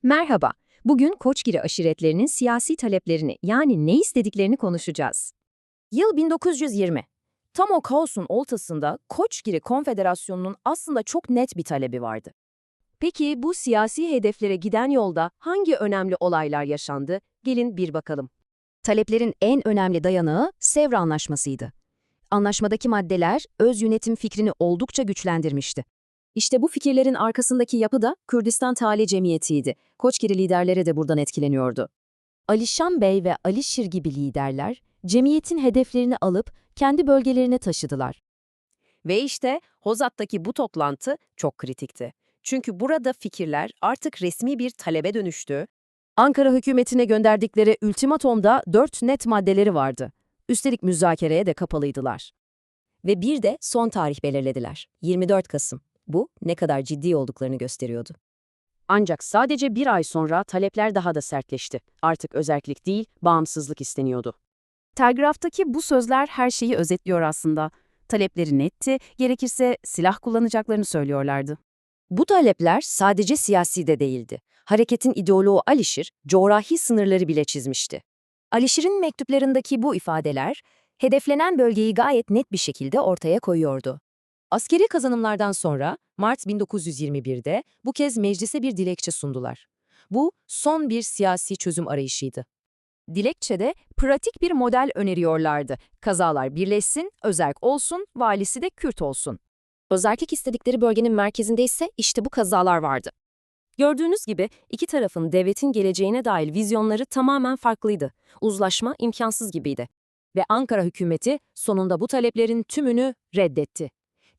Merhaba, bugün Koçgiri aşiretlerinin siyasi taleplerini yani ne istediklerini konuşacağız. Yıl 1920. Tam o kaosun ortasında Koçgiri Konfederasyonu'nun aslında çok net bir talebi vardı. Peki bu siyasi hedeflere giden yolda hangi önemli olaylar yaşandı? Gelin bir bakalım. Taleplerin en önemli dayanağı Sevr Anlaşması'ydı. Anlaşmadaki maddeler öz yönetim fikrini oldukça güçlendirmişti. İşte bu fikirlerin arkasındaki yapı da Kürdistan Tali Cemiyeti'ydi. Koçgiri liderleri de buradan etkileniyordu. Alişan Bey ve Alişir gibi liderler, cemiyetin hedeflerini alıp kendi bölgelerine taşıdılar. Ve işte Hozat'taki bu toplantı çok kritikti. Çünkü burada fikirler artık resmi bir talebe dönüştü. Ankara hükümetine gönderdikleri ultimatomda 4 net maddeleri vardı. Üstelik müzakereye de kapalıydılar. Ve bir de son tarih belirlediler. 24 Kasım. Bu ne kadar ciddi olduklarını gösteriyordu. Ancak sadece bir ay sonra talepler daha da sertleşti. Artık özerklik değil, bağımsızlık isteniyordu. Telgraftaki bu sözler her şeyi özetliyor aslında. Talepleri netti, gerekirse silah kullanacaklarını söylüyorlardı. Bu talepler sadece siyasi de değildi. Hareketin ideoloğu Alişir, coğrafi sınırları bile çizmişti. Alişir'in mektuplarındaki bu ifadeler, hedeflenen bölgeyi gayet net bir şekilde ortaya koyuyordu. Askeri kazanımlardan sonra Mart 1921'de bu kez meclise bir dilekçe sundular. Bu son bir siyasi çözüm arayışıydı. Dilekçede pratik bir model öneriyorlardı. Kazalar birleşsin, özerk olsun, valisi de Kürt olsun. Özerklik istedikleri bölgenin merkezinde ise işte bu kazalar vardı. Gördüğünüz gibi iki tarafın devletin geleceğine dair vizyonları tamamen farklıydı. Uzlaşma imkansız gibiydi. Ve Ankara hükümeti sonunda bu taleplerin tümünü reddetti.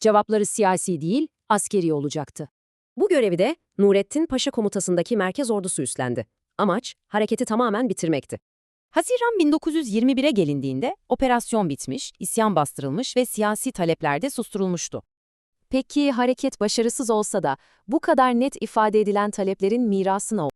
Cevapları siyasi değil, askeri olacaktı. Bu görevi de Nurettin Paşa komutasındaki merkez ordusu üstlendi. Amaç, hareketi tamamen bitirmekti. Haziran 1921'e gelindiğinde operasyon bitmiş, isyan bastırılmış ve siyasi talepler de susturulmuştu. Peki hareket başarısız olsa da bu kadar net ifade edilen taleplerin mirası ne oldu?